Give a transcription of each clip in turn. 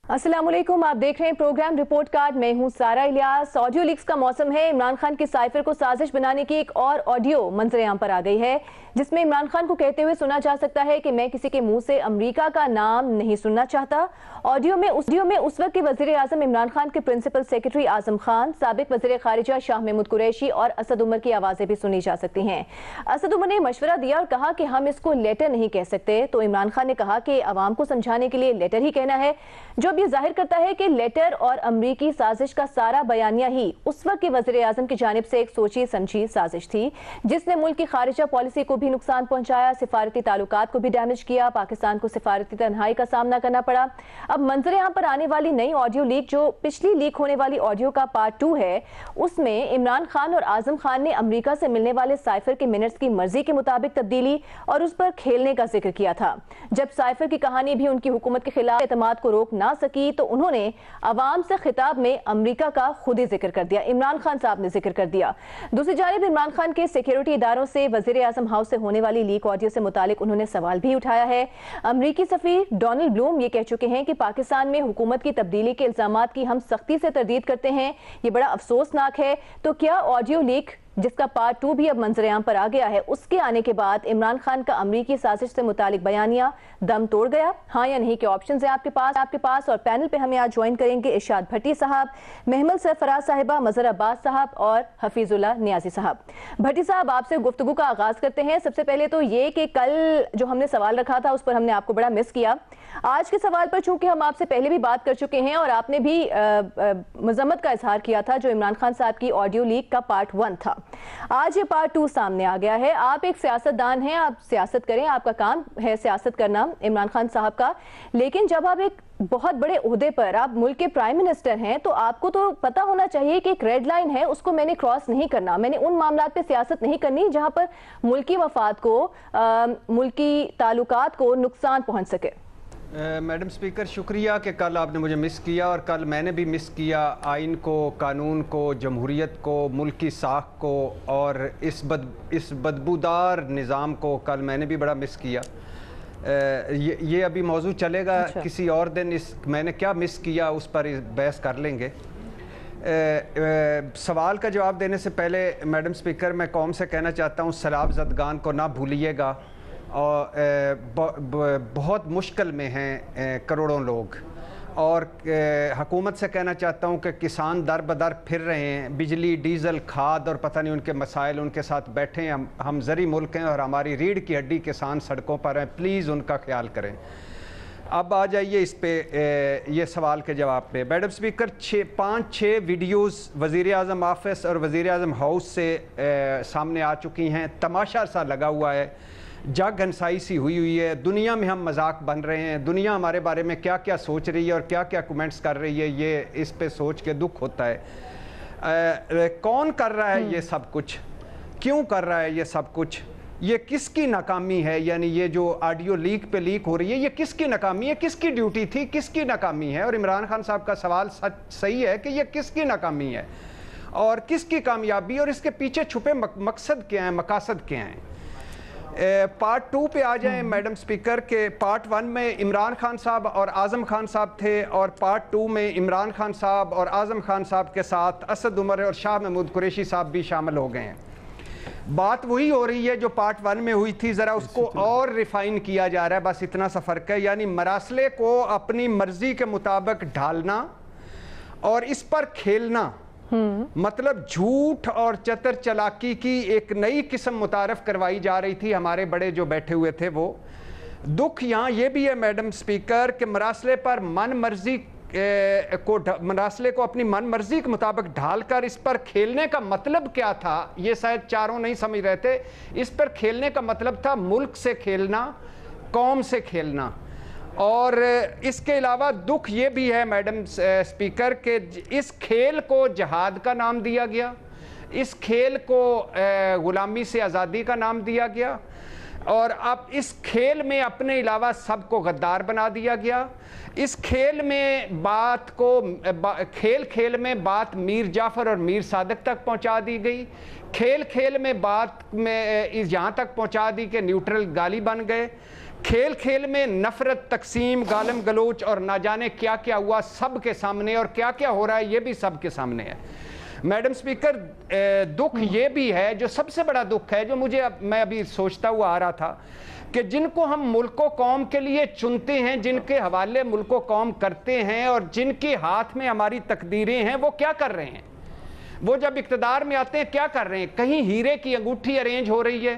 अस्सलामुअलैकुम, आप देख रहे हैं प्रोग्राम रिपोर्ट कार्ड। मैं हूं सारा इलियास। ऑडियो लीक्स का मौसम है। इमरान खान की साइफर को साजिश बनाने की एक और ऑडियो मंजर-ए-आम पर आ गई है, जिसमें इमरान खान को कहते हुए सुना जा सकता है कि मैं किसी के मुंह से अमेरिका का नाम नहीं सुनना चाहता। ऑडियो में उस वक्त के वजीर आजम इमरान खान के प्रिंसिपल सेक्रेटरी आजम खान, साबिक वजीर खारिजा शाह महमूद कुरैशी और असद उमर की आवाजें भी सुनी जा सकती हैं। असद उमर ने मशवरा दिया और कहा कि हम इसको लेटर नहीं कह सकते, तो इमरान खान ने कहा कि अवाम को समझाने के लिए लेटर ही कहना है, जो ये जाहिर करता है कि लेटर और अमरीकी साजिश का सारा बयानिया ही उस वक्त के वज़ीर आज़म की जानिब से एक सोची समझी साजिश थी, जिसने मुल्क की खारिजा पॉलिसी को भी नुकसान पहुंचाया, सिफारती ताल्लुकात को भी डैमेज किया, पाकिस्तान को सिफारती तन्हाई का सामना करना पड़ा। अब मंजर यहाँ पर आने वाली नई ऑडियो लीक, जो पिछली लीक होने वाली ऑडियो का पार्ट 2 है, उसमें इमरान खान और आजम खान ने अमरीका से मिलने वाले साइफर के मिनट्स की मर्जी के मुताबिक तब्दीली और उस पर खेलने का जिक्र किया था। जब साइफर की कहानी भी उनकी हुकूमत के खिलाफ एतमाद को रोक ना सकी, तो उन्होंने अवाम से खिताब में अमेरिका का खुद ही जिक्र कर दिया, इमरान खान साहब ने जिक्र कर दिया। दूसरी जानिब इमरान खान के सिक्योरिटी इदारों से वजीर आजम हाउस से होने वाली लीक ऑडियो से मुतालिक उन्होंने सवाल भी उठाया है। अमरीकी सफीर डोनाल्ड ब्लूम ये कह चुके हैं कि पाकिस्तान में हुकूमत की तब्दीली के इल्जामात की हम सख्ती से तरदीद करते हैं, ये बड़ा अफसोसनाक है। तो क्या ऑडियो लीक, जिसका पार्ट 2 भी अब मंजर-ए-आम पर आ गया है, उसके आने के बाद इमरान खान का अमरीकी साजिश से मुतालिक बयानिया दम तोड़ गया, हाँ या नहीं? के ऑप्शंस है आपके पास। और पैनल पे हमें आज ज्वाइन करेंगे इरशाद भट्टी साहब, महमल सरफराज साहिबा, मजहर अब्बास साहब और हफीजुल्लाह नियाजी साहब। भट्टी साहब, आपसे गुफ्तगू का आगाज करते हैं। सबसे पहले तो ये कि कल जो हमने सवाल रखा था उस पर हमने आपको बड़ा मिस किया। आज के सवाल पर चूंकि हम आपसे पहले भी बात कर चुके हैं और आपने भी मजम्मत का इजहार किया था, जो इमरान खान साहब की ऑडियो लीक का पार्ट 1 था, आज ये पार्ट 2 सामने आ गया है। आप एक सियासतदान हैं, आप सियासत करें, आपका काम है सियासत करना इमरान खान साहब का, लेकिन जब आप एक बहुत बड़े ओहदे पर, आप मुल्क के प्राइम मिनिस्टर हैं, तो आपको तो पता होना चाहिए कि एक रेड लाइन है, उसको मैंने क्रॉस नहीं करना, मैंने उन मामलात पे सियासत नहीं करनी जहां पर मुल्की मफाद को, मुल्की ताल्लुकात को नुकसान पहुंच सके। मैडम स्पीकर, शुक्रिया कि कल आपने मुझे मिस किया और कल मैंने भी मिस किया आइन को, कानून को, जमहूरियत को, मुल्क की साख को और इस बदबूदार निज़ाम को कल मैंने भी बड़ा मिस किया। ये अभी मौजू चलेगा। अच्छा। किसी और दिन मैंने क्या मिस किया उस पर बहस कर लेंगे। सवाल का जवाब देने से पहले मैडम स्पीकर, मैं कौम से कहना चाहता हूँ, सैलाब ज़दगान को ना भूलिएगा। और बहुत मुश्किल में हैं करोड़ों लोग, और हुकूमत से कहना चाहता हूँ कि किसान दर बदर फिर रहे हैं, बिजली, डीज़ल, खाद और पता नहीं उनके मसाइल, उनके साथ बैठे हैं। हम ज़री मुल्क हैं और हमारी रीढ़ की हड्डी किसान सड़कों पर हैं, प्लीज़ उनका ख्याल करें। अब आ जाइए इस पे, ये सवाल के जवाब पे। मैडम स्पीकर, 5-6 वीडियोस वज़ीर आज़म ऑफिस और वज़ीर आज़म हाउस से सामने आ चुकी हैं। तमाशा सा लगा हुआ है, जग घनसाई सी हुई है। दुनिया में हम मजाक बन रहे हैं, दुनिया हमारे बारे में क्या क्या सोच रही है और क्या क्या कमेंट्स कर रही है, ये इस पे सोच के दुख होता है। कौन कर रहा है ये सब कुछ, क्यों कर रहा है ये सब कुछ, ये किसकी नाकामी है? यानी ये जो ऑडियो लीक पे लीक हो रही है, ये किसकी नाकामी है, किसकी ड्यूटी थी, किसकी नाकामी है? और इमरान खान साहब का सवाल सही है कि ये किसकी नाकामी है और किसकी कामयाबी, और इसके पीछे छुपे मकसद क्या हैं, मकासद क्या हैं? पार्ट 2 पे आ जाएं मैडम स्पीकर के। पार्ट 1 में इमरान खान साहब और आज़म खान साहब थे, और पार्ट 2 में इमरान खान साहब और आज़म खान साहब के साथ असद उमर और शाह महमूद कुरैशी साहब भी शामिल हो गए हैं। बात वही हो रही है जो पार्ट 1 में हुई थी, ज़रा उसको और रिफाइन किया जा रहा है, बस इतना सा फ़र्क है। यानी मरासले को अपनी मर्जी के मुताबिक ढालना और इस पर खेलना, मतलब झूठ और चतर चलाकी की एक नई किस्म मुतारफ करवाई जा रही थी हमारे बड़े जो बैठे हुए थे वो। दुख यहाँ ये भी है मैडम स्पीकर कि मरासले पर मरासले को अपनी मन मर्जी के मुताबिक ढालकर इस पर खेलने का मतलब क्या था, ये शायद चारों नहीं समझ रहे थे। इस पर खेलने का मतलब था मुल्क से खेलना, कौम से खेलना। और इसके अलावा दुख ये भी है मैडम स्पीकर के इस खेल को जहाद का नाम दिया गया, इस खेल को गुलामी से आज़ादी का नाम दिया गया, और अब इस खेल में अपने अलावा सबको गद्दार बना दिया गया। इस खेल में बात को खेल में बात मीर जाफ़र और मीर सादिक तक पहुंचा दी गई। खेल में बात में यहाँ तक पहुंचा दी कि न्यूट्रल गाली बन गए। खेल खेल में नफरत, तकसीम, गालम गलोच और ना जाने क्या क्या हुआ सब के सामने, और क्या क्या हो रहा है ये भी सब के सामने है। मैडम स्पीकर, दुख ये भी है, जो सबसे बड़ा दुख है, जो मैं अभी सोचता हुआ आ रहा था, कि जिनको हम मुल्को कौम के लिए चुनते हैं, जिनके हवाले मुल्को कौम करते हैं और जिनके हाथ में हमारी तकदीरें हैं, वो क्या कर रहे हैं? वो जब इक़्तिदार में आते हैं क्या कर रहे हैं? कहीं हीरे की अंगूठी अरेंज हो रही है,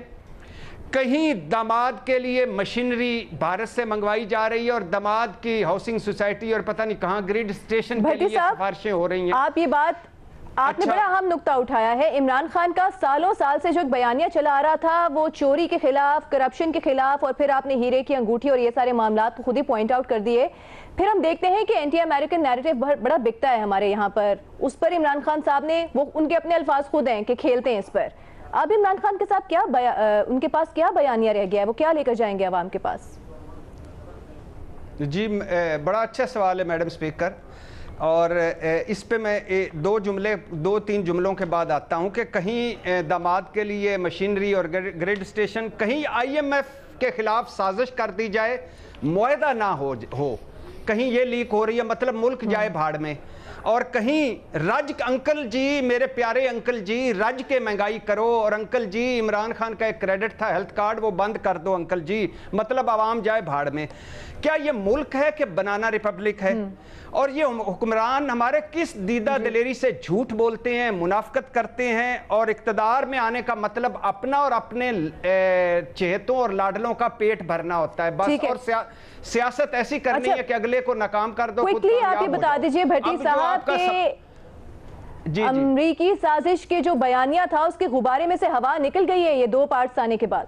कहीं दामाद के लिए मशीनरी भारत से मंगवाई जा रही है, और दामाद की हाउसिंग सोसाइटी और पता नहीं कहाँ ग्रिड स्टेशन के लिए सिफारिशें हो रही हैं। आप ये बात आपने बड़ा अहम नुक्ता उठाया है। इमरान खान का सालों साल से जो बयानिया चला आ रहा था वो चोरी के खिलाफ, करप्शन के खिलाफ, और फिर आपने हीरे की अंगूठी और ये सारे मामला खुद ही पॉइंट आउट कर दिए। फिर हम देखते हैं कि एंटी अमेरिकन नैरेटिव बड़ा बिकता है हमारे यहाँ पर, उस पर इमरान खान साहब ने, वो उनके अपने अल्फाज खुद हैं कि खेलते हैं इस पर। अब इमरान खान के साथ उनके पास क्या बयानिया रह गया है, वो क्या लेकर जाएंगे अवाम के पास? जी, बड़ा अच्छा सवाल है मैडम स्पीकर, और इस पे मैं दो तीन जुमलों के बाद आता हूं कि कहीं दामाद के लिए मशीनरी और ग्रिड स्टेशन, कहीं IMF के खिलाफ साजिश कर दी जाए, मुआहदा ना हो, कहीं ये लीक हो रही है, मतलब मुल्क जाए भाड़ में, और कहीं रज अंकल जी, मेरे प्यारे अंकल जी, रज के महंगाई करो, और अंकल जी इमरान खान का एक क्रेडिट था हेल्थ कार्ड, वो बंद कर दो अंकल जी, मतलब आवाम जाए भाड़ में। क्या ये मुल्क है कि बनाना रिपब्लिक है? और ये हुक्मरान हमारे किस दीदा दिलेरी से झूठ बोलते हैं, मुनाफकत करते हैं, और इक़्तिदार में आने का मतलब अपना और अपने चहेतों और लाडलों का पेट भरना होता है बस, और सियासत ऐसी करनी है कि अगले को नाकाम कर दो। क्विकली आप ये बता दीजिए भट्टी साहब के अमरीकी साजिश के जो बयानिया था उसके गुब्बारे में से हवा निकल गई है ये 2 पार्ट्स आने के बाद?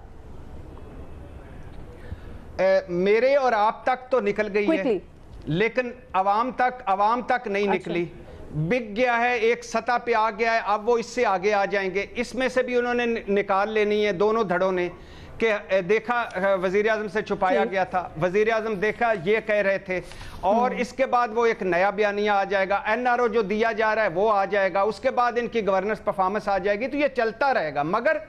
मेरे और आप तक तो निकल गई है, लेकिन अवाम तक नहीं निकली। बिक गया है, एक सतह पे आ गया है, अब वो इससे आगे आ जाएंगे। इसमें से भी उन्होंने निकाल लेनी है दोनों धड़ों ने, कि देखा वजीर आजम से छुपाया गया था, वजीर आजम देखा ये कह रहे थे, और इसके बाद वो एक नया बयानिया आ जाएगा, NRO जो दिया जा रहा है वो आ जाएगा, उसके बाद इनकी गवर्नेंस परफॉर्मेंस आ जाएगी, तो ये चलता रहेगा। मगर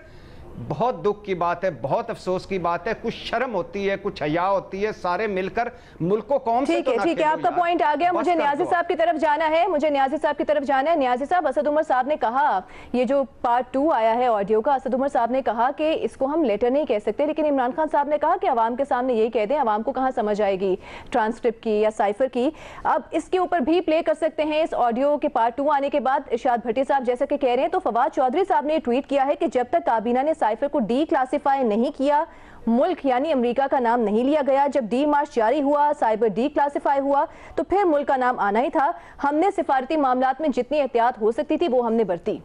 बहुत दुख की बात है, बहुत अफसोस की बात है, कुछ शर्म होती है, कुछ हया होती है, सारे मिलकर मुल्क को कौम से। ठीक है, आपका पॉइंट आ गया। मुझे न्याजी साहब की तरफ जाना है, न्याजी साहब, असद उमर साहब ने कहा, ये जो पार्ट 2 आया है ऑडियो का, असद उमर साहब ने कहा कि इसको हम लेटर नहीं कह सकते, लेकिन इमरान खान साहब ने कहा कि अवाम के सामने यही कह दें, अवाम को कहाँ समझ आएगी ट्रांसक्रिप्ट की या साइफर की। अब इसके ऊपर भी प्ले कर सकते हैं इस ऑडियो के पार्ट 2 आने के बाद। इरशाद भट्टी साहब जैसा कि कह रहे हैं, तो फवाद चौधरी साहब ने ट्वीट किया है कि जब तक काबीना ने साइफर को डी क्लासिफाई नहीं किया, मुल्क यानी अमेरिका का नाम नहीं लिया गया, जब डी मार्च जारी हुआ, साइबर डी क्लासिफाई हुआ, तो फिर मुल्क का नाम आना ही था। हमने सिफारती मामलात में जितनी एहतियात हो सकती थी वो हमने बरती।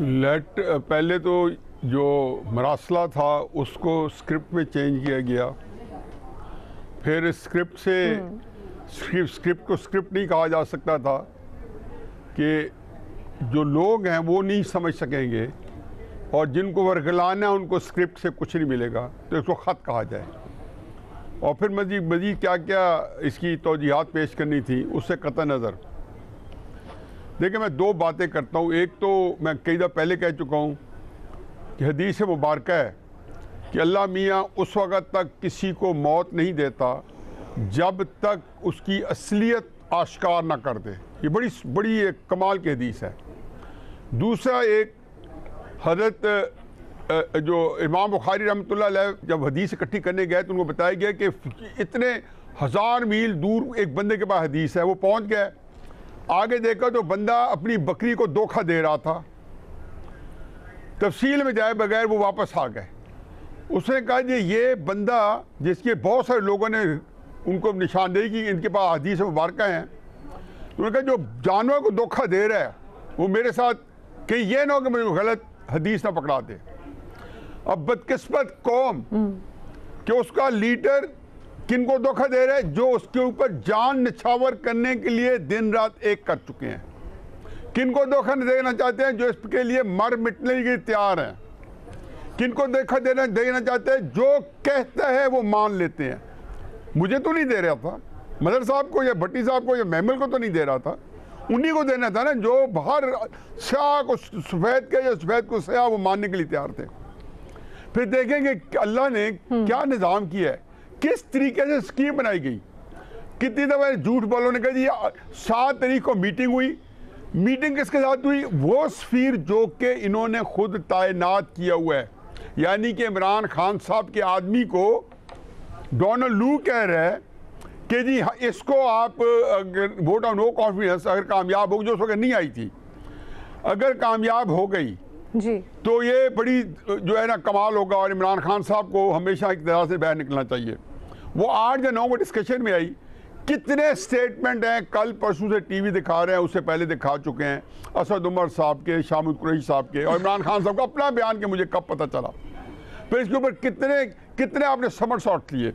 पहले तो जो मरासला था उसको स्क्रिप्ट में चेंज किया गया, फिर स्क्रिप्ट से स्क्रिप्ट को स्क्रिप्ट नहीं कहा जा सकता था कि जो लोग हैं वो नहीं समझ सकेंगे, और जिनको वर्गलाना है उनको स्क्रिप्ट से कुछ नहीं मिलेगा, तो इसको ख़त कहा जाए। और फिर मज़ीद क्या क्या इसकी तौजीहात पेश करनी थी उससे कतई नज़र। देखिए, मैं 2 बातें करता हूँ। एक तो मैं कई दफ़ा पहले कह चुका हूँ कि हदीस मुबारक है कि अल्लाह मियाँ उस वक़्त तक किसी को मौत नहीं देता जब तक उसकी असलियत आश्कार ना कर दे। ये बड़ी एक कमाल की हदीस है। दूसरा, एक हज़रत जो इमाम बुखारी रहमतुल्लाह अलैह जब हदीस इकट्ठी करने गए तो उनको बताया गया कि इतने 1000 मील दूर एक बंदे के पास हदीस है, वो पहुंच गए, आगे देखा तो बंदा अपनी बकरी को धोखा दे रहा था, तफसील में जाए बगैर वो वापस आ गए। उसने कहा जी ये बंदा जिसके बहुत सारे लोगों ने उनको निशानदेही की इनके पास हदीस मुबारक हैं, तो उन्होंने कहा जो जानवर को धोखा दे रहा है वो मेरे साथ कहीं ये ना हो कि मुझे गलत हदीस ना पकड़ा दे। अब बदकिस्मत कौम कि उसका लीडर किनको धोखा दे रहा है, जो उसके ऊपर जान निछावर करने के लिए दिन रात एक कर चुके हैं। किनको धोखा देना चाहते हैं, जो इसके लिए मर मिटने के लिए तैयार हैं। किनको धोखा देना चाहते हैं, जो कहता है वो मान लेते हैं। मुझे तो नहीं दे रहा था, मदर साहब को या भट्टी साहब को या महमल को तो नहीं दे रहा था, उन्हीं को देना था ना, जो बाहर स्याह को सफ़ेद के या सफ़ेद को स्याह वो मानने के लिए तैयार थे। फिर देखेंगे कि अल्लाह ने क्या निज़ाम किया है, किस तरीके से स्कीम बनाई गई। कितनी दफ़ा झूठ बोलो ने कहा जी 7 तारीख को मीटिंग हुई, मीटिंग किसके साथ हुई, वो सफीर जो कि इन्होंने खुद तैनात किया हुआ है, यानी कि इमरान खान साहब के आदमी को डोनाल्ड लू कह रहा है कि जी इसको आप अगर वोट ऑफ नो कॉन्फिडेंस अगर कामयाब हो, जो उस वक्त नहीं आई थी, अगर कामयाब हो गई जी तो ये बड़ी जो है ना कमाल होगा और इमरान खान साहब को हमेशा एक तरह से बाहर निकलना चाहिए। वो 8 या 9 को डिस्कशन में आई, कितने स्टेटमेंट हैं, कल परसों से टीवी दिखा रहे हैं, उससे पहले दिखा चुके हैं असद उमर साहब के, शामिद कुरैशी साहब के और इमरान खान साहब का अपना बयान के मुझे कब पता चला। फिर इसके ऊपर कितने आपने समर शॉट लिए।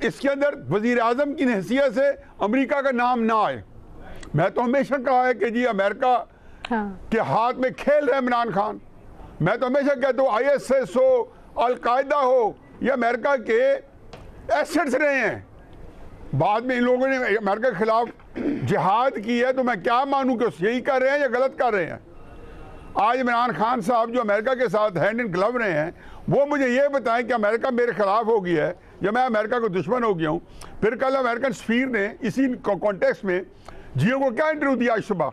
इसके अंदर वजीर आजम की हैसियत से अमेरिका का नाम ना आए। मैं तो हमेशा कहा है कि जी अमेरिका के हाथ में खेल रहे इमरान खान। मैं तो हमेशा कहता हूँ ISS हो, अलकायदा हो, ये अमेरिका के एसेट्स रहे हैं। बाद में इन लोगों ने अमेरिका के खिलाफ जिहाद की है, तो मैं क्या मानूं कि यही कर रहे हैं या गलत कर रहे हैं। आज इमरान खान साहब जो अमेरिका के साथ हैंड इन ग्लव रहे हैं, वो मुझे ये बताएं कि अमेरिका मेरे खिलाफ हो गया है या मैं अमेरिका को दुश्मन हो गया हूँ। फिर कल अमेरिकन सफीर ने इसी कॉन्टेक्स्ट में जियो को क्या इंटरव्यू दिया आज सुबह,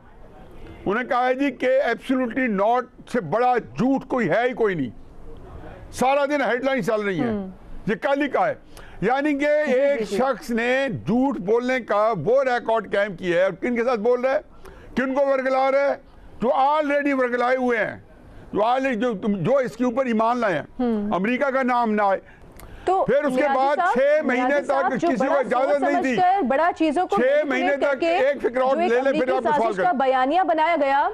उन्हें कहा है जी कि एब्सोल्युटली नॉट से बड़ा झूठ कोई है ही कोई नहीं। सारा दिन हेडलाइन चल रही है, ये कल ही कहा है। यानी कि एक शख्स ने झूठ बोलने का वो रिकॉर्ड कायम किया है। और किन के साथ बोल रहा है, किन को वर्गला रहा है, जो ऑलरेडी वर्गलाए हुए हैं, जो ऑलरेडी जो इसके ऊपर ईमान लाए हैं, अमेरिका का नाम ना आए। तो फिर उसके बाद 6 महीने तक किसी को इजाजत नहीं दी, बड़ा चीजों को 6 महीने तक एक फिक्र और ले ले, फिर आप सवाल का बयानिया बनाया गया,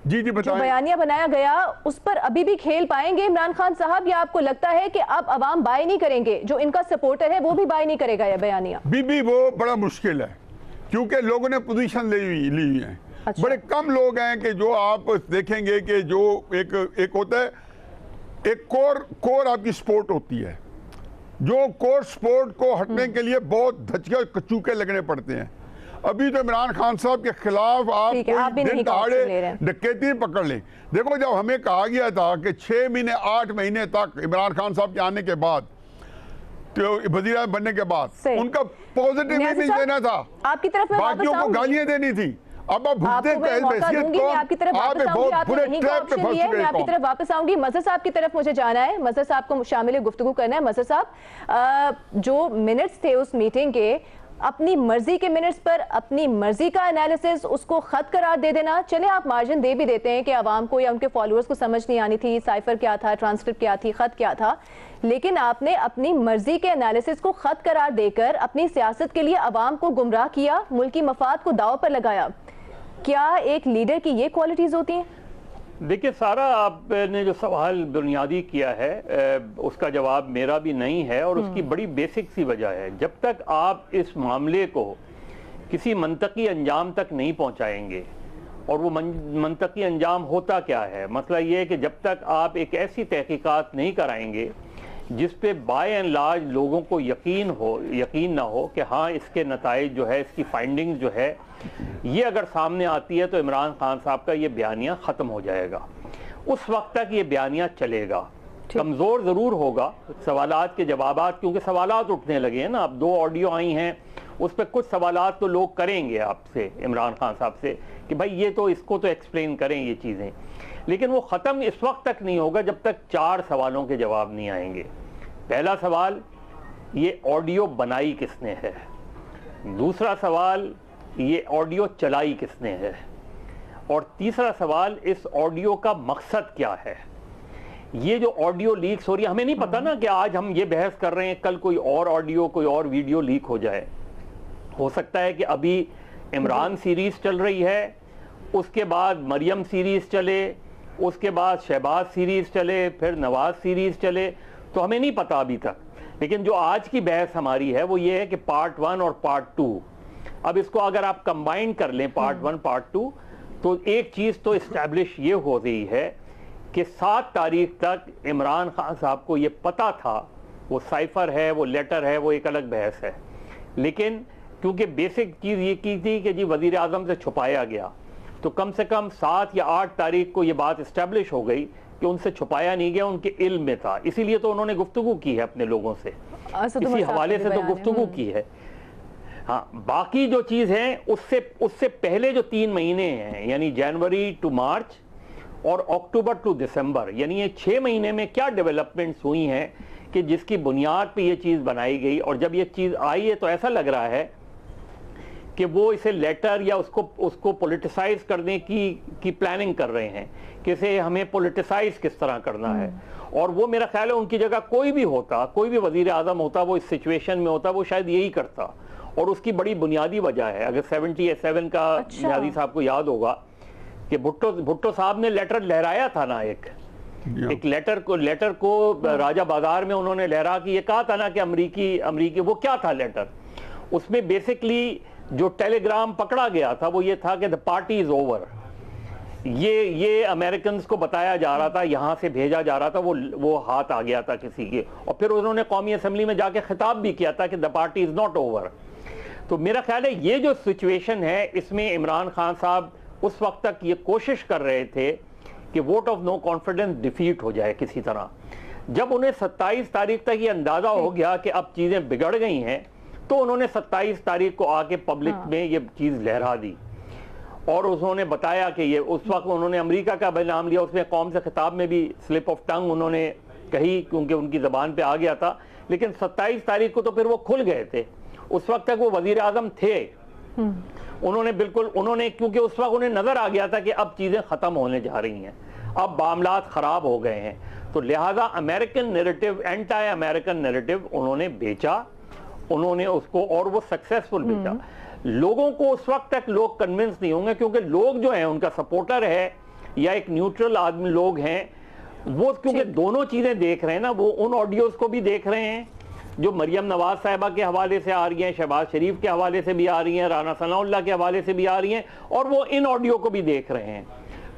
जी बताएं, जो बयानिया बनाया गया उस पर अभी भी खेल पाएंगे इमरान खान साहब, या आपको लगता है कि अब अवाम बाय नहीं करेंगे, जो इनका सपोर्टर है वो भी बाय नहीं करेगा यह बयानिया? बीबी वो बड़ा मुश्किल है, क्योंकि लोगों ने पोजीशन ली हुई है। अच्छा। बड़े कम लोग हैं कि जो आप देखेंगे कि जो एक होता है, एक कोर आपकी स्पोर्ट होती है, जो कोर स्पोर्ट को हटने के लिए बहुत धचके कचूके लगने पड़ते हैं। अभी तो इमरान खान साहब के खिलाफ आप कोई दिन दहाड़े डकैती पकड़ लें। देखो, जब हमें कहा गया था कि 6 महीने 8 महीने तक इमरान खान साहब के आने के बाद, तो वज़ीर बनने के बाद उनका पॉजिटिव इमेज देना था, आपकी तरफ बाकियों को गालियां देनी थी। अब आप भुगते मैं आपकी तरफ वापस आऊंगी। मजहर साहब की तरफ मुझे जाना है, मजहर साहब को शामिल गुफ्तगू करना है। मजहर साहब, जो मिनट्स थे उस मीटिंग के, अपनी मर्जी के मिनट्स पर अपनी मर्जी का एनालिसिस, उसको खत करार दे देना। चले आप मार्जिन दे भी देते हैं कि आवाम को या उनके फॉलोअर्स को समझ नहीं आनी थी साइफर क्या था, ट्रांसक्रिप्ट क्या थी, खत क्या था, लेकिन आपने अपनी मर्जी के एनालिसिस को खत करार देकर अपनी सियासत के लिए आवाम को गुमराह किया, मुल्की मफाद को दाव पर लगाया। क्या एक लीडर की ये क्वालिटीज होती हैं? देखिए, सारा आपने जो सवाल बुनियादी किया है उसका जवाब मेरा भी नहीं है, और उसकी बड़ी बेसिक सी वजह है। जब तक आप इस मामले को किसी मंतकी अंजाम तक नहीं पहुंचाएंगे, और वो मंतकी अंजाम होता क्या है, मसला ये है कि जब तक आप एक ऐसी तहकीकात नहीं कराएंगे जिस पे बाय एंड लार्ज लोगों को यकीन ना हो कि हाँ इसके नताइज जो है, इसकी फाइंडिंग जो है, ये अगर सामने आती है तो इमरान खान साहब का ये बयानिया ख़त्म हो जाएगा। उस वक्त तक ये बयानिया चलेगा, कमज़ोर ज़रूर होगा सवालात के जवाबात, क्योंकि सवालात उठने लगे हैं ना। अब 2 ऑडियो आई हैं, उस पर कुछ सवालात तो लोग करेंगे आपसे, इमरान खान साहब से, कि भाई ये तो इसको तो एक्सप्लेन करें ये चीज़ें, लेकिन वो ख़त्म इस वक्त तक नहीं होगा जब तक 4 सवालों के जवाब नहीं आएंगे। पहला सवाल, ये ऑडियो बनाई किसने है। दूसरा सवाल, ये ऑडियो चलाई किसने है। और तीसरा सवाल, इस ऑडियो का मकसद क्या है। ये जो ऑडियो लीक्स हो रही है, हमें नहीं पता ना कि आज हम ये बहस कर रहे हैं, कल कोई और ऑडियो, कोई और वीडियो लीक हो जाए। हो सकता है कि अभी इमरान सीरीज चल रही है, उसके बाद मरियम सीरीज चले, उसके बाद शहबाज सीरीज चले, फिर नवाज सीरीज चले, तो हमें नहीं पता अभी तक। लेकिन जो आज की बहस हमारी है वो ये है कि पार्ट 1 और पार्ट 2, अब इसको अगर आप कंबाइन कर लें, पार्ट 1 पार्ट 2, तो एक चीज़ तो इस्टेब्लिश ये हो रही है कि 7 तारीख तक इमरान खान साहब को ये पता था, वो साइफर है, वो लेटर है, वो एक अलग बहस है, लेकिन क्योंकि बेसिक चीज़ ये की थी कि जी वज़ीर आज़म से छुपाया गया, तो कम से कम 7 या 8 तारीख को ये बात इस्टेब्लिश हो गई कि उनसे छुपाया नहीं गया, उनके इल्म में था, इसीलिए तो उन्होंने गुफ्तगू की है अपने लोगों से, इसी हवाले से तो गुफ्तगू की है। हाँ, बाकी जो चीज़ है उससे पहले जो 3 महीने हैं, यानी जनवरी टू मार्च और अक्टूबर टू दिसंबर, यानी ये 6 महीने में क्या डेवलपमेंट्स हुई हैं कि जिसकी बुनियाद पे ये चीज़ बनाई गई। और जब ये चीज़ आई है तो ऐसा लग रहा है कि वो इसे लेटर या उसको पॉलिटिसाइज करने की प्लानिंग कर रहे हैं कि इसे हमें पॉलिटिसाइज किस तरह करना है। और वो मेरा ख्याल है उनकी जगह कोई भी होता, कोई भी वजीर आज़म होता, वो इस सिचुएशन में होता, वो शायद यही करता। और उसकी बड़ी बुनियादी वजह है, अगर 77 का नियाज़ी साहब को याद होगा कि भुट्टो साहब ने लेटर लहराया था ना, एक लेटर को राजा बाजार में उन्होंने लहरा कि ये कहा था ना कि अमरीकी वो क्या था लेटर, उसमें बेसिकली जो टेलीग्राम पकड़ा गया था वो ये था कि द पार्टी इज ओवर। ये अमेरिकन को बताया जा रहा था, यहां से भेजा जा रहा था, वो हाथ आ गया था किसी के। और फिर उन्होंने कौमी असेंबली में जाके खिताब भी किया था कि the party is not over. तो मेरा ख्याल है ये जो सिचुएशन है, इसमें इमरान खान साहब उस वक्त तक ये कोशिश कर रहे थे कि vote of no confidence defeat हो जाए किसी तरह। जब उन्हें 27 तारीख तक ये अंदाजा हो गया कि अब चीजें बिगड़ गई हैं, तो उन्होंने 27 तारीख को आके पब्लिक में ये चीज लहरा दी और उन्होंने बताया कि ये, उस वक्त उन्होंने अमेरिका का भी नाम लिया, उसमें कौम से खिताब में भी स्लिप ऑफ टंग उन्होंने कही क्योंकि उनकी जबान पे आ गया था। लेकिन 27 तारीख को तो फिर वो खुल गए थे। उस वक्त तक वो वजीर आजम थे, उन्होंने क्योंकि उस वक्त उन्हें नजर आ गया था कि अब चीजें खत्म होने जा रही हैं, अब मामलात खराब हो गए हैं। तो लिहाजा American narrative, anti American narrative उन्होंने बेचा, उन्होंने उसको, और वो सक्सेसफुल बेचा। लोगों को उस वक्त तक लोग कन्विंस नहीं होंगे क्योंकि लोग जो हैं उनका सपोर्टर है या एक न्यूट्रल आदमी लोग हैं, वो क्योंकि दोनों चीजें देख रहे हैं ना, वो उन ऑडियोज को भी देख रहे हैं जो मरियम नवाज साहिबा के हवाले से आ रही हैं, शहबाज शरीफ के हवाले से भी आ रही हैं, राना सनाउल्लाह के हवाले से भी आ रही हैं, और वो इन ऑडियो को भी देख रहे हैं।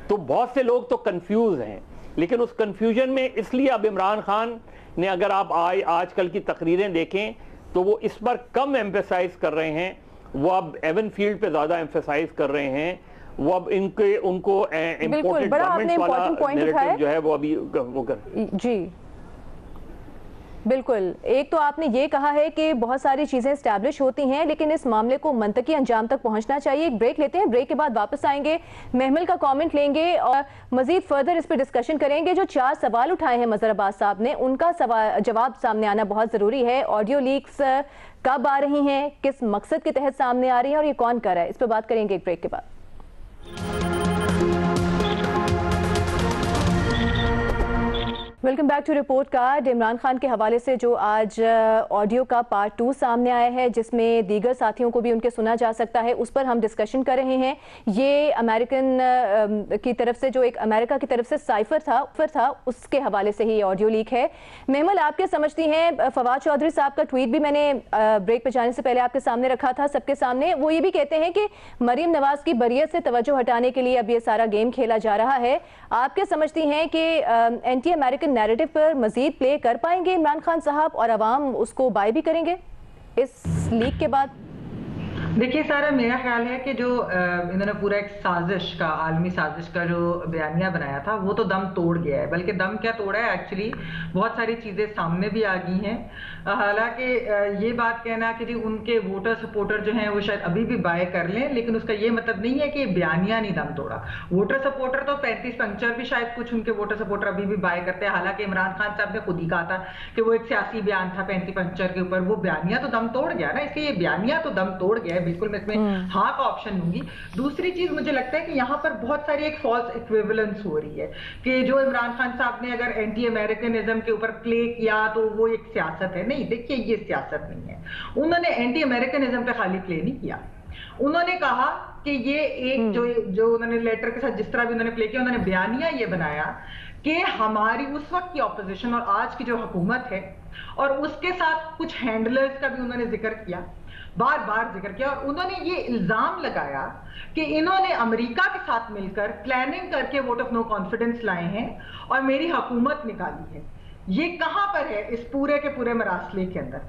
तो बहुत से लोग तो कंफ्यूज हैं। लेकिन उस कंफ्यूजन में इसलिए अब इमरान खान ने, अगर आप आजकल की तकरीरें देखें तो वो इस पर कम एम्फेसाइज कर रहे हैं, वो अब एवन फील्ड पे ज्यादा एम्फेसाइज कर रहे हैं। वो अब उनको इम्पोर्टेड गवर्नमेंट वाला नैरेटिव जो है वो अभी वो कर जी बिल्कुल। एक तो आपने ये कहा है कि बहुत सारी चीजें एस्टैब्लिश होती हैं, लेकिन इस मामले को मंतकी अंजाम तक पहुंचना चाहिए। एक ब्रेक लेते हैं, ब्रेक के बाद वापस आएंगे, महमल का कमेंट लेंगे और मजीद फर्दर इस पर डिस्कशन करेंगे। जो 4 सवाल उठाए हैं मजहर अब्बास साहब ने, उनका जवाब सामने आना बहुत जरूरी है। ऑडियो लीक्स कब आ रही हैं, किस मकसद के तहत सामने आ रही हैं और ये कौन कर रहा है, इस पर बात करेंगे एक ब्रेक के बाद। Welcome back to report card. Imran Khan के हवाले से जो आज ऑडियो का पार्ट 2 सामने आया है, जिसमें दीगर साथियों को भी उनके सुना जा सकता है, उस पर हम डिस्कशन कर रहे हैं। ये अमेरिकन की तरफ से, जो एक अमेरिका की तरफ से साइफर था उसके हवाले से ही ऑडियो लीक है। महमल, आप क्या समझती हैं? फवाद चौधरी साहब का ट्वीट भी मैंने ब्रेक पर जाने से पहले आपके सामने रखा था, सबके सामने। वो ये भी कहते हैं कि मरीम नवाज की बरियत से तवज्जो हटाने के लिए अब ये सारा गेम खेला जा रहा है। आप क्या समझती हैं कि एंटी अमेरिकन नैरेटिव पर मजीद प्ले कर पाएंगे इमरान खान साहब और अवाम उसको बाय भी करेंगे इस लीक के बाद? देखिए सारा, मेरा ख्याल है कि जो इन्होंने पूरा एक साजिश का, आलमी साजिश का जो बयानिया बनाया था, वो तो दम तोड़ गया है। बल्कि दम क्या तोड़ा है, एक्चुअली बहुत सारी चीज़ें सामने भी आ गई हैं। हालांकि ये बात कहना कि जी उनके वोटर सपोर्टर जो हैं वो शायद अभी भी बाय कर लें, लेकिन उसका ये मतलब नहीं है कि बयानिया नहीं दम तोड़ा। वोटर सपोर्टर तो 35 पंक्चर भी शायद कुछ उनके वोटर सपोर्टर अभी भी बाय करते हैं। हालांकि इमरान खान साहब ने खुद ही कहा था कि वो एक सियासी बयान था 35 पंक्चर के ऊपर, वो बयानिया तो दम तोड़ गया ना, इसलिए ये बयानिया तो दम तोड़ गया है। बिल्कुल मैं इसमें हाँ का ऑप्शन दूंगी। दूसरी चीज मुझे लगता है कि यहाँ पर बहुत सारी एक फॉल्स इक्विवेलेंस हो रही है कि जो इमरान खान साहब ने अगर एंटी अमेरिकनिज्म के ऊपर प्ले किया तो वो एक सियासत है। नहीं, देखिए ये सियासत नहीं है। उन्होंने एंटी अमेरिकनिज्म पे खाली प्ले नहीं किया, उन्होंने कहा कि ये एक जो उन्होंने लेटर के साथ जिस तरह भी उन्होंने प्ले किया, उन्होंने बयानिया ये बनाया कि हमारी उस वक्त की ऑपोजिशन और आज की जो हुकूमत है, और उसके साथ कुछ हैंडलर्स का भी उन्होंने जिक्र किया, बार बार जिक्र किया, और उन्होंने ये इल्जाम लगाया कि इन्होंने अमेरिका के साथ मिलकर प्लानिंग करके वोट ऑफ नो कॉन्फिडेंस लाए हैं और मेरी हुकूमत निकाली है। ये कहां पर है इस पूरे के पूरे मरासले के अंदर?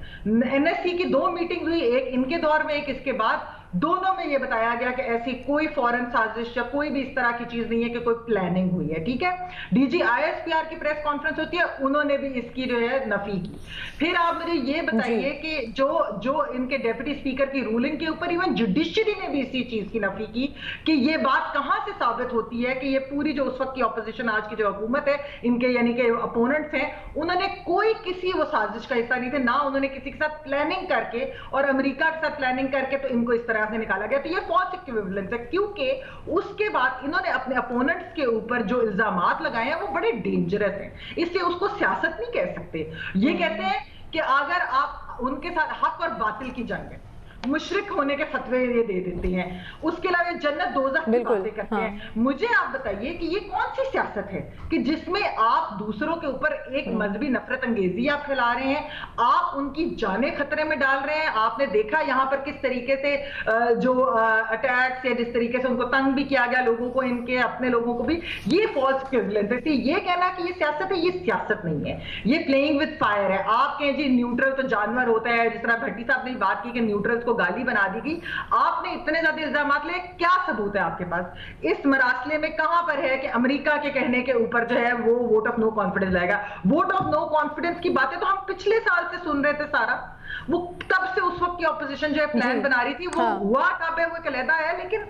एनएससी की 2 मीटिंग हुई, एक इनके दौर में, एक इसके बाद। दोनों में ये बताया गया कि ऐसी कोई फॉरेन साजिश या कोई भी इस तरह की चीज नहीं है कि कोई प्लानिंग हुई है। ठीक है, डीजी ISPR की प्रेस कॉन्फ्रेंस होती है, उन्होंने भी इसकी जो है नफी की। फिर आप मुझे ये बताइए कि जो इनके डेप्यूटी स्पीकर की रूलिंग के ऊपर इवन जुडिशरी ने भी इसी चीज की नफी की कि ये बात कहां से साबित होती है कि ये पूरी जो उस वक्त की ऑपोजिशन, आज की जो हुकूमत है, इनके यानी कि अपोनेंट्स हैं, उन्होंने कोई किसी वो साजिश का हिस्सा नहीं थे, ना उन्होंने किसी के साथ प्लानिंग करके और अमेरिका के साथ प्लानिंग करके तो इनको इस तरह से निकाला गया। तो ये फॉल्स इक्विवेलेंस है, क्योंकि उसके बाद इन्होंने अपने अपोनेंट्स के ऊपर जो इल्जामात लगाए हैं वो बड़े डेंजरस हैं, इसलिए उसको सियासत नहीं कह सकते। ये कहते हैं कि अगर आप उनके साथ हक और बातिल की जंग है, मुशरिक होने के फतवे ये दे देते हैं, उसके अलावा जन्नत दोज़ख की बातें करते हैं। मुझे आप बताइए कि ये कौन सी सियासत है कि जिसमें आप दूसरों के ऊपर एक मजहबी नफरत अंगेजी आप फैला रहे हैं, आप उनकी जानें खतरे में डाल रहे हैं। आपने देखा यहाँ पर किस तरीके से जो अटैक्स या जिस तरीके से उनको तंग भी किया गया, लोगों को, इनके अपने लोगों को भी। ये फॉल्स इक्विवेलेंस है। ये कहना कि ये सियासत है, ये सियासत नहीं है, ये प्लेइंग विद फायर है। आप कहें जी न्यूट्रल तो जानवर होता है, जिस तरह भट्टी साहब ने बात की कि न्यूट्रल्स को गाली बना दी गई। आपने इतने ज्यादा इल्जामात ले, क्या सबूत है आपके पास? इस मरासले में कहां पर है कि अमेरिका के कहने के ऊपर जो है वो वोट ऑफ नो कॉन्फिडेंस लाएगा? वोट ऑफ नो कॉन्फिडेंस की बातें तो हम पिछले साल से सुन रहे थे सारा, वो तब से उस वक्त की ऑपोजिशन जो है प्लान बना रही थी, वो हुआ कब है वो एक अलहदा है, लेकिन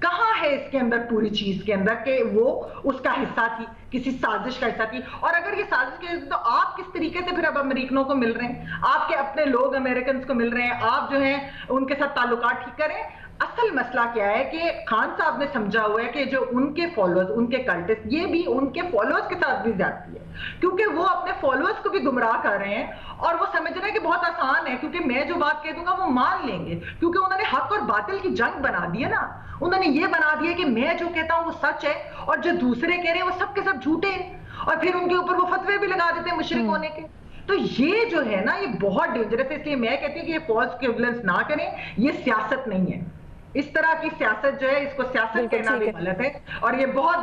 कहां है इसके अंदर पूरी चीज के अंदर कि वो उसका हिस्सा थी, किसी साजिश का हिस्सा थी? और अगर ये साजिश की तो आप किस तरीके से फिर अब अमेरिकनों को मिल रहे हैं, आपके अपने लोग अमेरिकन को मिल रहे हैं, आप जो है उनके साथ ताल्लुकात ठीक करें। असल मसला क्या है कि खान साहब ने समझा हुआ है कि जो उनके फॉलोअर्स, उनके कल्टिस्ट, ये भी उनके फॉलोअर्स के साथ भी ज्यादती है, क्योंकि वो अपने फॉलोअर्स को भी गुमराह कर रहे हैं और वो समझ रहे हैं कि बहुत आसान है, क्योंकि मैं जो बात कह दूंगा वो मान लेंगे, क्योंकि उन्होंने हक और बातिल की जंग बना दी है ना। उन्होंने ये बना दिया कि मैं जो कहता हूं वो सच है और जो दूसरे कह रहे हैं वो सबके सब झूठे हैं, और फिर उनके ऊपर वो फतवे भी लगा देते हैं मुशरिक होने के। तो ये जो है ना, ये बहुत डेंजरस है। इसलिए मैं कहती हूँ कि ये फॉल्स इक्विवेलेंस ना करें, ये सियासत नहीं है। इस तरह की सियासत जो है, इसको सियासत कहना भी गलत है, और ये बहुत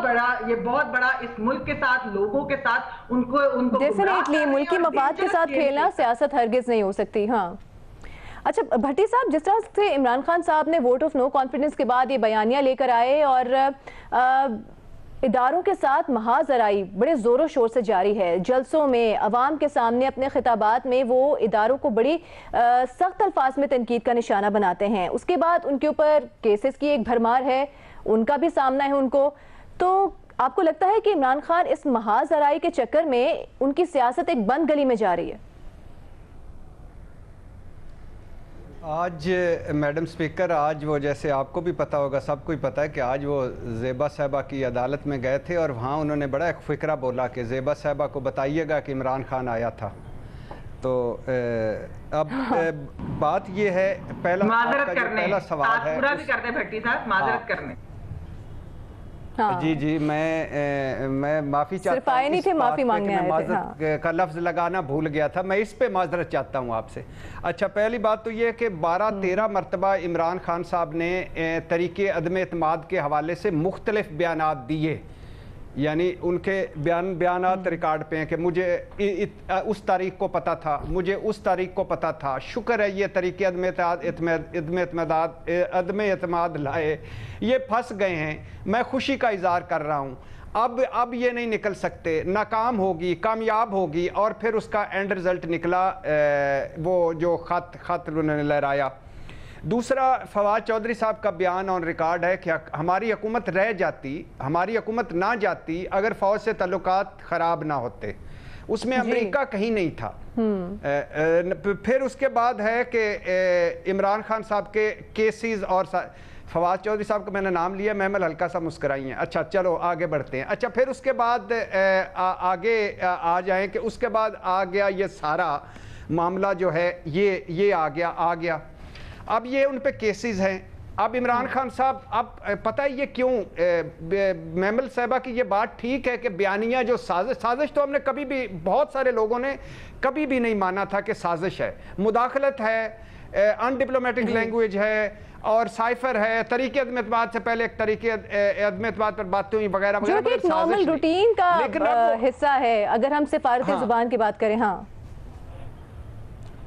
बड़ा इस मुल्क के साथ, लोगों के साथ उनको डेफिनेटली मुल्क की मफाद के साथ खेलना सियासत हरगिज नहीं हो सकती। हाँ, अच्छा भट्टी साहब, जिस तरह से इमरान खान साहब ने वोट ऑफ नो कॉन्फिडेंस के बाद ये बयानिया लेकर आए और इदारों के साथ महाजराई बड़े ज़ोरों शोर से जारी है, जलसों में, अवाम के सामने अपने खिताबात में वो इदारों को बड़ी सख्त अल्फाज में तनकीद का निशाना बनाते हैं। उसके बाद उनके ऊपर केसेस की एक भरमार है, उनका भी सामना है उनको। तो आपको लगता है कि इमरान खान इस महाजराई के चक्कर में उनकी सियासत एक बंद गली में जा रही है? आज मैडम स्पीकर, आज वो, जैसे आपको भी पता होगा, सबको ही पता है कि आज वो ज़ेबा साहिबा की अदालत में गए थे और वहाँ उन्होंने बड़ा एक फ़िक्रा बोला कि ज़ेबा साहिबा को बताइएगा कि इमरान खान आया था। तो अब बात ये है, पहला सवाल है, पूरा भी करते भट्टी साहब, माजरत करने। हाँ। जी मैं माफ़ी चाहता हूँ, नहीं थे, माफ़ी मांगने आए थे। माजरत का लफ्ज़ लगाना भूल गया था, मैं इस पे माजरत चाहता हूँ आपसे। अच्छा, पहली बात तो ये है कि 12-13 मरतबा इमरान खान साहब ने तरीके अदम एतमाद के हवाले से मुख्तलिफ बयानात दिए, यानी उनके बयानात रिकॉर्ड पे हैं कि मुझे उस तारीख को पता था, मुझे उस तारीख को पता था, शुक्र है ये तरीके अदम एतमाद लाए, ये फंस गए हैं, मैं खुशी का इजहार कर रहा हूँ, अब ये नहीं निकल सकते, नाकाम होगी, कामयाब होगी। और फिर उसका एंड रिज़ल्ट निकला, वो जो ख़त उन्होंने लहराया। दूसरा, फवाद चौधरी साहब का बयान ऑन रिकॉर्ड है कि हमारी हुकूमत रह जाती, हमारी हुकूमत ना जाती अगर फ़ौज से ताल्लुकात ख़राब ना होते। उसमें अमेरिका कहीं नहीं था। फिर उसके बाद है कि इमरान खान साहब के केसेस, और फवाद चौधरी साहब का मैंने नाम लिया, महमल हल्का सा मुस्कुराई हैं। अच्छा चलो आगे बढ़ते हैं। अच्छा, फिर उसके बाद आगे आ जाएं कि उसके बाद आ गया ये सारा मामला जो है, ये आ गया। अब ये उन पे केसेस हैं। अब इमरान खान साहब, अब पता है ये क्यों, महमल साहबा की ये बात ठीक है कि बयानिया जो साजिश तो हमने कभी भी, बहुत सारे लोगों ने कभी भी नहीं माना था कि साजिश है, मुदाखलत है, अनडिप्लोमेटिक लैंग्वेज है और साइफर है, तरीके अदम एतमाद से पहले एक तरीके अदम एतमाद पर बातें हुई वगैरह वगैरह, जो कि एक नॉर्मल रूटीन का हिस्सा है, अगर हम सिफारत ज़ुबान की बात करें। हाँ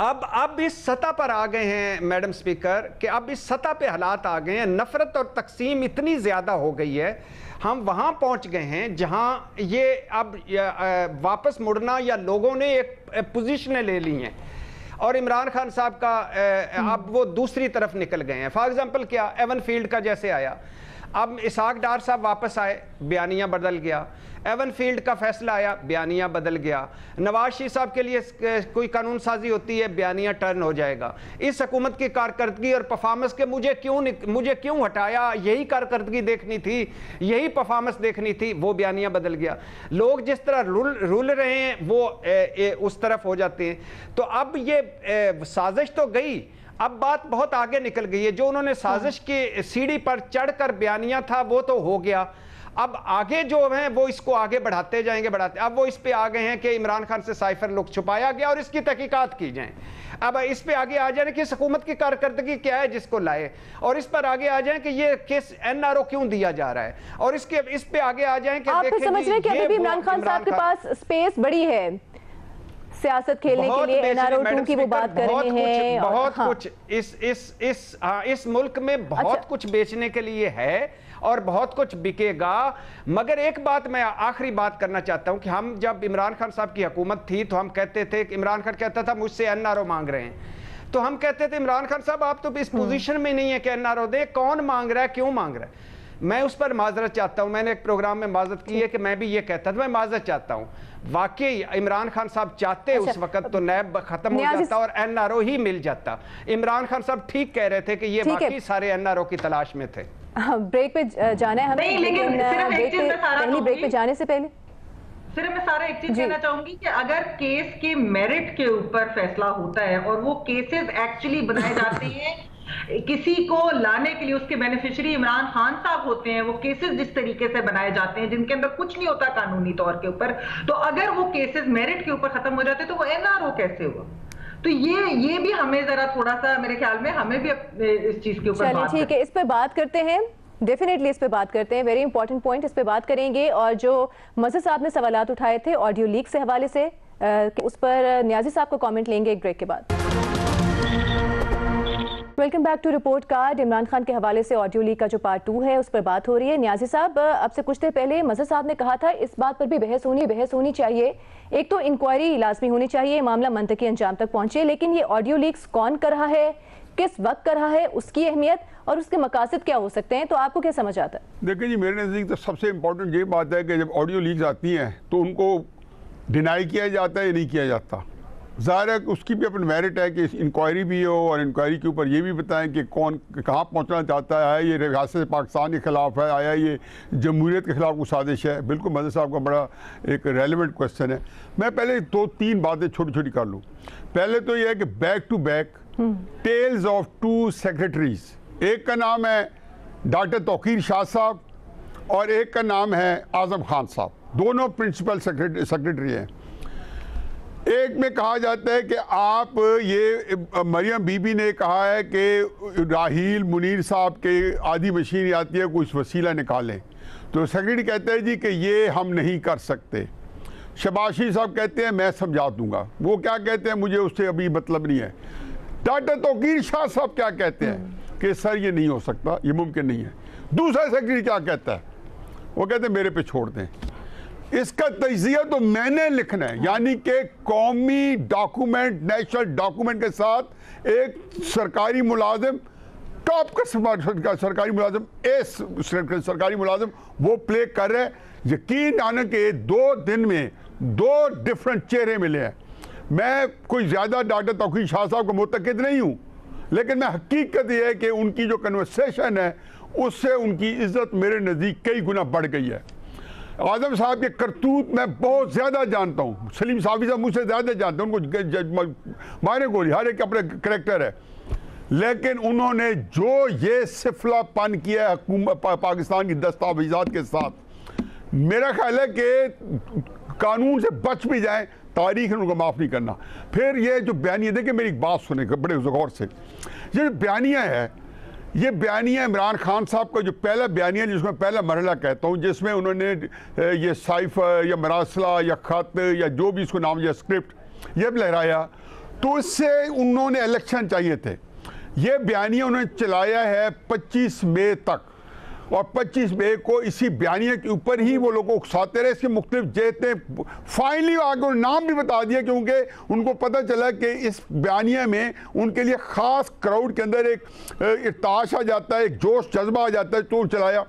अब इस सतह पर आ गए हैं मैडम स्पीकर कि अब इस सतह पे हालात आ गए हैं, नफरत और तकसीम इतनी ज़्यादा हो गई है, हम वहाँ पहुँच गए हैं जहाँ ये अब वापस मुड़ना या लोगों ने एक पोजीशनें ले ली हैं और इमरान खान साहब का अब वो दूसरी तरफ निकल गए हैं। फॉर एग्जांपल क्या एवन फील्ड का जैसे आया, अब इसाक डार साहब वापस आए, बयानिया बदल गया। एवन फील्ड का फैसला आया, बयानिया बदल गया। नवाज शरीफ साहब के लिए कोई कानून साजी होती है, बयानिया टर्न हो जाएगा। इस हुकूमत की कारकर्दगी और परफॉर्मेंस के मुझे क्यों हटाया, यही कारकर्दगी देखनी थी, यही परफॉर्मेंस देखनी थी, वो बयानिया बदल गया। लोग जिस तरह रुल रहे हैं वो उस तरफ हो जाते हैं। तो अब ये साजिश तो गई, अब बात बहुत आगे निकल गई है। जो उन्होंने साजिश की सीढ़ी पर चढ़कर बयानिया था वो तो हो गया, अब आगे जो हैं वो इसको आगे बढ़ाते जाएंगे, अब वो इस पे आ गए हैं कि इमरान खान से साइफर लुक छुपाया गया और इसकी तहकीकात की जाए। अब इस पे आगे आ जाए कि इस हुकूमत की कारकर्दगी क्या है जिसको लाए, और इस पर आगे आ जाए कि ये केस एनआरओ क्यों दिया जा रहा है, और इस पे आगे आ जाए कि आप समझ रहे हैं कि अभी भी इमरान खान साहब के पास स्पेस बड़ी है सियासत खेलने के लिए, एनआरओ 2 की वो बात कर रहे हैं, बहुत कुछ इस मुल्क में बहुत कुछ बेचने के लिए है और बहुत कुछ बिकेगा। मगर एक बात मैं आखिरी बात करना चाहता हूं कि हम जब इमरान खान साहब की हुकूमत थी तो हम कहते थे कि इमरान खान कहता था मुझसे एनआरओ मांग रहे हैं, तो हम कहते थे इमरान खान साहब आप तो इस पोजीशन में नहीं है कि एनआरओ दे, कौन मांग रहा है, क्यों मांग रहा है। मैं उस पर माजरत चाहता हूं, मैंने एक प्रोग्राम में माजरत की है कि मैं भी ये कहता था, मैं माजरत चाहता हूं। वाकई इमरान खान साहब चाहते उस वक्त तो नैब खत्म हो जाता और एनआरओ ही मिल जाता। इमरान खान साहब ठीक कह रहे थे कि ये वाकई सारे एनआरओ की तलाश में थे। ब्रेक पे जाना है हमें, लेकिन पहली ब्रेक पे जाने से पहले सिर्फ मैं सारा एक चीज कहना चाहूंगी कि अगर केस के मेरिट के ऊपर फैसला होता है और वो केसेस एक्चुअली बनाए जाते हैं किसी को लाने के लिए, उसके बेनिफिशियरी इमरान खान साहब होते हैं, वो केसेस जिस तरीके से बनाए जाते हैं जिनके अंदर कुछ नहीं होता कानूनी तौर के ऊपर, तो अगर वो केसेस मेरिट के ऊपर खत्म हो जाते तो वो एनआरओ कैसे हुआ। तो ये भी हमें जरा थोड़ा सा मेरे ख्याल में हमें भी इस चीज के ऊपर चलिए ठीक है, इस पे बात करते हैं, डेफिनेटली इस पे बात करते हैं, वेरी इंपॉर्टेंट पॉइंट, इस पे बात करेंगे। और जो मज़हर साहब ने सवालात उठाए थे ऑडियो लीक से हवाले से, उस पर न्याजी साहब को कमेंट लेंगे एक ब्रेक के बाद। Welcome back to report card. Imran Khan के हवाले से ऑडियो लीक का जो पार्ट 2 है उस पर बात हो रही है। न्याजी साहब, अब से कुछ देर पहले मज़हर साहब ने कहा था इस बात पर भी बहस होनी चाहिए, एक तो इंक्वायरी लाजमी होनी चाहिए, मामला मंतकी अंजाम तक पहुंचे, लेकिन ये ऑडियो लीक्स कौन कर रहा है, किस वक्त कर रहा है, उसकी अहमियत और उसके मकासद क्या हो सकते हैं, तो आपको क्या समझ आता है? देखिए जी, मेरे नज़दीक तो सबसे इम्पोर्टेंट ये बात है कि जब ऑडियो लीक्स आती हैं तो उनको डिनाई किया जाता है या नहीं किया जाता। ज़ाहिर है उसकी भी अपनी मेरिट है कि इंक्वायरी भी हो और इंक्वायरी के ऊपर ये भी बताएं कि कौन कहाँ पहुँचना चाहता है, ये रियासत पाकिस्तान के ख़िलाफ़ है, आया ये जमहूरियत के ख़िलाफ़ कोई साजिश है। बिल्कुल मज़हर साहब का बड़ा एक रेलिवेंट क्वेश्चन है। मैं पहले 2-3 बातें छोटी छोटी कर लूँ। पहले तो ये है कि back to back tales of 2 secretaries, एक का नाम है डॉक्टर तौकीर शाह साहब और एक का नाम है आज़म खान साहब, दोनों प्रिंसिपल सेक्रेटरी हैं। एक में कहा जाता है कि आप ये मरियम बीबी ने कहा है कि राहील मुनीर साहब के आधी मशीन आती है, कुछ वसीला निकालें, तो सेक्रेटरी कहते हैं जी कि ये हम नहीं कर सकते। शबाशी साहब कहते हैं मैं समझा दूंगा। वो क्या कहते हैं मुझे उससे अभी मतलब नहीं है। डॉक्टर तौकीर शाह साहब क्या कहते हैं कि सर ये नहीं हो सकता, ये मुमकिन नहीं है। दूसरा सेक्रेटरी क्या कहता है, वो कहते हैं मेरे पे छोड़ दें। इसका तजिया तो मैंने लिखना है, यानी कि कौमी डॉक्यूमेंट, नेशनल डॉक्यूमेंट के साथ एक सरकारी मुलाजिम, टॉप का सरकारी मुलाजिम, सरकारी मुलाजिम वो प्ले कर रहे हैं। यकीन आने के 2 दिन में 2 डिफरेंट चेहरे मिले हैं। मैं कोई ज़्यादा डॉक्टर तौकीर शाह साहब का मुतक़िद नहीं हूँ, लेकिन मैं हकीकत यह है कि उनकी जो कन्वर्सेशन है उससे उनकी इज़्ज़त मेरे नज़दीक कई गुना बढ़ गई है। आज़म साहब के करतूत मैं बहुत ज़्यादा जानता हूँ, सलीम साहब मुझसे ज़्यादा जानते हैं, उनको मारे गोली, हर एक अपने करैक्टर है, लेकिन उन्होंने जो ये सिफलापन किया है पाकिस्तान की दस्तावेज़ात के साथ, मेरा ख्याल है कि कानून से बच भी जाए, तारीख ने उनको माफ़ नहीं करना। फिर ये जो बयानिया, देखिए मेरी एक बात सुने बड़े गौर से, ये बयानिया है, ये बयानिया इमरान खान साहब का जो पहला बयानिया, जिसमें पहला मरहला कहता हूँ, जिसमें उन्होंने ये साइफर या मरासला या ख़त या जो भी इसको नाम या स्क्रिप्ट ये लहराया, तो इससे उन्होंने इलेक्शन चाहिए थे। ये बयानिया उन्होंने चलाया है 25 मई तक, और 25 मई को इसी बयानिया के ऊपर ही वो लोगों को उकसाते रहे। इसके मुख्तलिफ जेते फाइनली आगे नाम भी बता दिया, क्योंकि उनको पता चला कि इस बयानिया में उनके लिए ख़ास क्राउड के अंदर एक इर्ताश आ जाता है, एक जोश जज्बा आ जाता है, तो चलाया।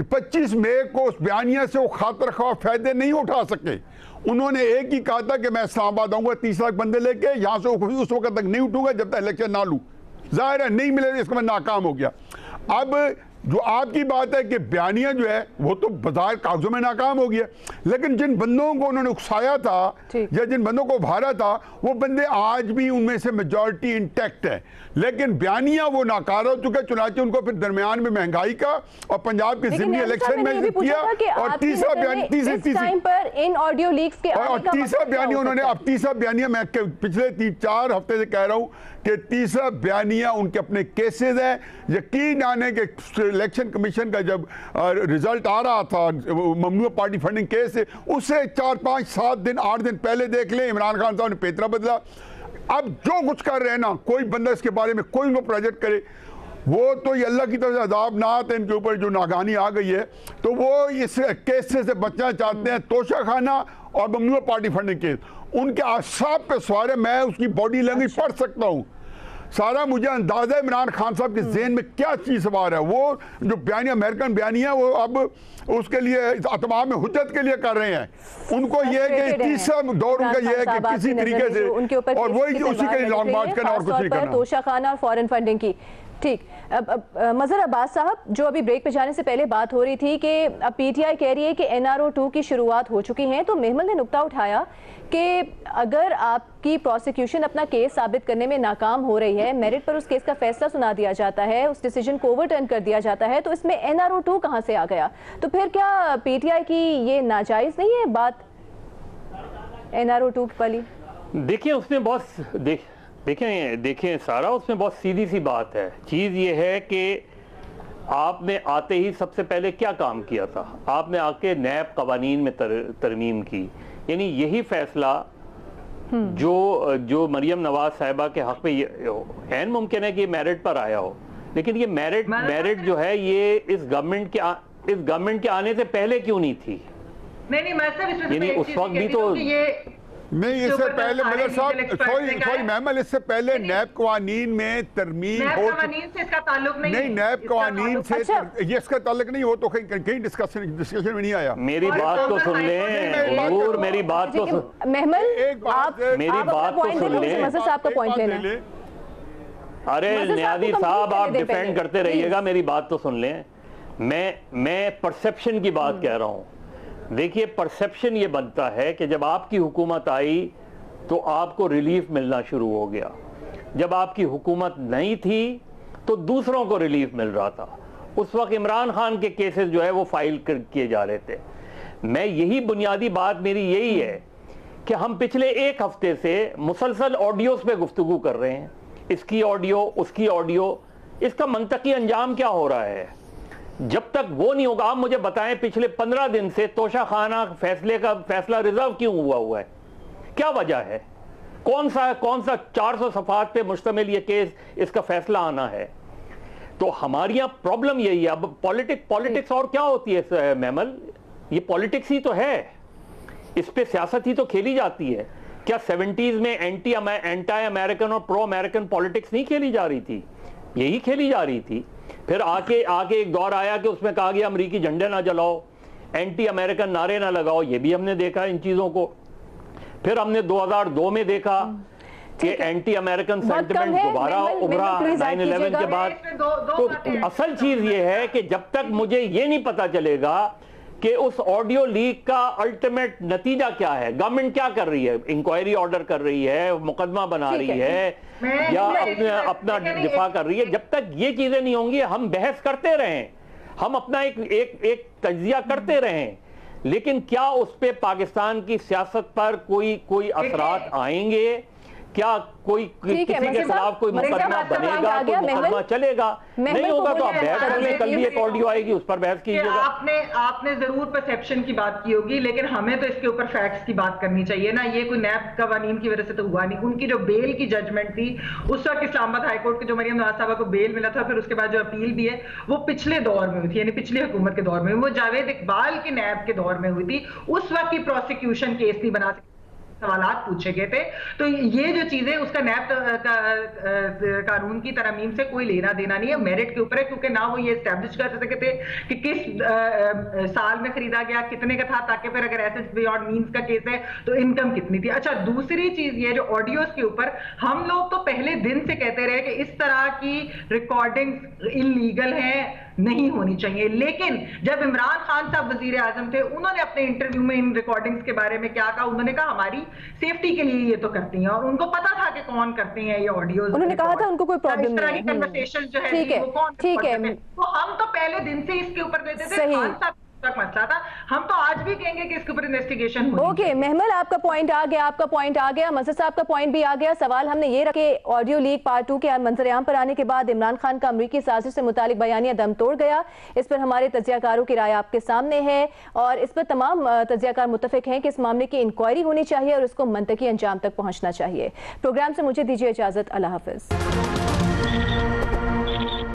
25 मई को उस बयानिया से वो खातर खा फ़ायदे नहीं उठा सके। उन्होंने एक ही कहा था कि मैं इस्लामाबाद आऊँगा 30 लाख बंदे लेके, यहाँ से उस वक्त तक नहीं उठूंगा जब तक इलेक्शन ना लूँ। जाहिर है नहीं मिले, इसका मैं नाकाम हो गया। अब जो आपकी बात है कि बयानिया जो है वो तो बाजार कागजों में नाकाम हो गया, लेकिन जिन बंदों को उन्होंने उकसाया था या जिन बंदों को उभारा था, वो बंदे आज भी उनमें से मेजॉरिटी इंटैक्ट है, लेकिन बयानिया वो नाकार हो चुका। चुनाचे उनको फिर दरमियान में महंगाई का और पंजाब की जिंदगी इलेक्शन में किया, और तीसरा बयानिया उन्होंने अब तीसरा बयानिया मैं पिछले 3-4 हफ्ते से कह रहा हूँ कि तीसरा बयानिया उनके अपने केसेस है। यकीन आने के इलेक्शन कमीशन का जब रिजल्ट आ रहा था ममनूआ पार्टी फंडिंग केस से, उससे 4-5-7 दिन 8 दिन पहले देख लें इमरान खान साहब ने पेतरा बदला। अब जो कुछ कर रहे हैं ना, कोई बंदा इसके बारे में कोई उनको प्रोजेक्ट करे, वो तो ये अल्लाह की तरफ से अदाब नात है इनके ऊपर जो नागानी आ गई है, तो वो इस केस से बचना चाहते हैं। तोशा खाना और ममनूआ पार्टी फंडिंग केस उनके आसाब पे सवार है। मैं उसकी बॉडी लैंग्वेज पढ़ सकता हूँ सारा, मुझे अंदाजा है इमरान खान साहब के ज़हन में क्या चीज़ सवार है। वो जो बयानिया अमेरिकन बयानिया वो अब उसके लिए अतमाम में हुज्जत के लिए कर रहे हैं। उनको ये है कि तीसरा दौर उनका ये है कि किसी तरीके से, और वही उसी के लिए लॉन्ग मार्च करना और कुछ नहीं करना। तोशा खाना और फॉरेन फंडिंग की, ठीक। अब मजहर अब्बास साहब, जो अभी ब्रेक पे जाने से पहले बात हो रही थी कि अब पीटीआई कह रही है कि NRO-2 की शुरुआत हो चुकी है, तो मेहमल ने नुक्ता उठाया कि अगर आपकी प्रोसिक्यूशन अपना केस साबित करने में नाकाम हो रही है, मेरिट पर उस केस का फैसला सुना दिया जाता है, उस डिसीजन को ओवरटर्न कर दिया जाता है, तो इसमें NRO-2 कहां से आ गया? तो फिर क्या पीटीआई की ये नाजायज नहीं है बात NRO-2 वाली? देखिए उसमें बहुत देखें सारा, उसमें बहुत सीधी सी बात है। चीज़ ये है कि आपने आते ही सबसे पहले क्या काम किया था? आपने आके नैब कवानीन में तरमीम की, यानी यही फैसला जो मरियम नवाज साहिबा के हक में ऐन मुमकिन है कि मेरिट पर आया हो, लेकिन ये मेरिट जो है ये इस गवर्नमेंट के आने से पहले क्यों नहीं थी? नहीं मैं सब यानी उस वक्त भी तो नहीं, इससे पहले मलक साहब सॉरी महमल, इससे पहले नैब कवानीन में तरमीम हो, से इसका ताल्लुक नहीं, नैब कवानीन से ये इसका ताल्लुक नहीं हो तो कहीं डिस्कशन में नहीं आया। मेरी बात तो सुन लें हुजूर, मेरी बात तो महमल, मेरी बात तो सुन लें। मज़हर साहब का पॉइंट लेना। अरे नियाज़ी साहब आप डिफेंड करते रहिएगा, मेरी बात तो सुन लें। मैं परसेप्शन की बात कह रहा हूँ। देखिए परसेप्शन ये बनता है कि जब आपकी हुकूमत आई तो आपको रिलीफ मिलना शुरू हो गया, जब आपकी हुकूमत नहीं थी तो दूसरों को रिलीफ मिल रहा था। उस वक्त इमरान खान के केसेस जो है वो फाइल किए जा रहे थे। मैं यही बुनियादी बात मेरी यही है कि हम पिछले एक हफ्ते से मुसलसल ऑडियोज पे गुफ्तगू कर रहे हैं, इसकी ऑडियो उसकी ऑडियो, इसका मंतकी अंजाम क्या हो रहा है? जब तक वो नहीं होगा, आप मुझे बताएं पिछले 15 दिन से तोशा खाना फैसला रिजर्व क्यों हुआ है? क्या वजह है? कौन सा 400 सफात पे मुश्तमिल ये केस, इसका फैसला आना है? तो हमारी यहाँ प्रॉब्लम यही है। अब पॉलिटिक्स और क्या होती है महमल? ये पॉलिटिक्स ही तो है, इस पे सियासत ही तो खेली जाती है। क्या 70s में एंटी अमेरिकन और प्रो अमेरिकन पॉलिटिक्स नहीं खेली जा रही थी? यही खेली जा रही थी। फिर आके एक दौर आया कि उसमें कहा गया अमरीकी झंडे ना जलाओ, एंटी अमेरिकन नारे ना लगाओ, ये भी हमने देखा इन चीजों को। फिर हमने 2002 में देखा कि एंटी अमेरिकन सेंटिमेंट दोबारा उभरा 9/11 के बाद। तो असल चीज ये है कि जब तक मुझे ये नहीं पता चलेगा कि उस ऑडियो लीक का अल्टीमेट नतीजा क्या है, गवर्नमेंट क्या कर रही है, इंक्वायरी ऑर्डर कर रही है, मुकदमा बना रही है या अपना दिफा कर रही है, जब तक ये चीजें नहीं होंगी हम बहस करते रहें, हम अपना एक तज्जिया करते रहें, लेकिन क्या उस पे पाकिस्तान की सियासत पर कोई असरात आएंगे? क्या कोई किसी के खिलाफ कोई मुकदमा बनेगा, कोई मुकदमा चलेगा? नहीं होगा तो आप बहस कर लें, कल भी एक ऑडियो आएगी, उस पर बहस कीजिएगा। आपने जरूर परसेप्शन की बात की होगी, लेकिन हमें तो इसके ऊपर फैक्ट्स की बात करनी चाहिए ना। ये कोई नैब कवानीन की वजह से तो हुआ नहीं। उनकी जो बेल की जजमेंट थी उस वक्त इस्लामाबाद हाईकोर्ट के जो मरियम नवाज साहबा को बेल मिला था, फिर उसके बाद जो अपील भी है वो पिछले दौर में हुई थी, यानी पिछली हुकूमत के दौर में, वो जावेद इकबाल के नैब के दौर में हुई थी। उस वक्त की प्रोसिक्यूशन केस नहीं बना सकती, सवालात पूछे गए थे। तो ये जो चीजें उसका नैब कानून की तरमीम से कोई लेना देना नहीं है, मेरिट के ऊपर है, क्योंकि ना वो ये एस्टैब्लिश कर सके थे कि किस साल में खरीदा गया, कितने का था, ताकि फिर अगर एसेट्स बियॉन्ड मींस का केस है तो इनकम कितनी थी। अच्छा, दूसरी चीज ये जो ऑडियोज के ऊपर हम लोग तो पहले दिन से कहते रहे कि इस तरह की रिकॉर्डिंग्स इलीगल है, नहीं होनी चाहिए। लेकिन जब इमरान खान साहब वजीर आजम थे, उन्होंने अपने इंटरव्यू में इन रिकॉर्डिंग्स के बारे में क्या कहा? उन्होंने कहा हमारी सेफ्टी के लिए ये तो करती हैं, और उनको पता था कि कौन करते हैं ये ऑडियोज। उन्होंने कहा था उनको कोई प्रॉब्लम नहीं है। कन्वर्सेशन जो है वो कौन ठीक है, तो हम तो पहले दिन से इसके ऊपर देते थे। खान साहब तक मसला था, हम तो आज भी कहेंगे कि इसके ऊपर इन्वेस्टिगेशन होनी चाहिए। ओके महमल, आपका पॉइंट आ गया, आपका पॉइंट आ गया, मसद साहब का पॉइंट भी आ गया। सवाल हमने ये रखे, ऑडियो लीक पार्ट 2 के मंजर-ए-आम पर आने के बाद इमरान खान का अमरीकी साजिश से मुतालिक बयानिया दम तोड़ गया। इस पर हमारे तज्जियाकारों की राय आपके सामने है और इस पर तमाम तज्जियाकार मुत्तफिक हैं कि इस मामले की इंक्वायरी होनी चाहिए और उसको मंतकी अंजाम तक पहुंचना चाहिए। प्रोग्राम से मुझे दीजिए इजाजत, अल्लाह हाफिज।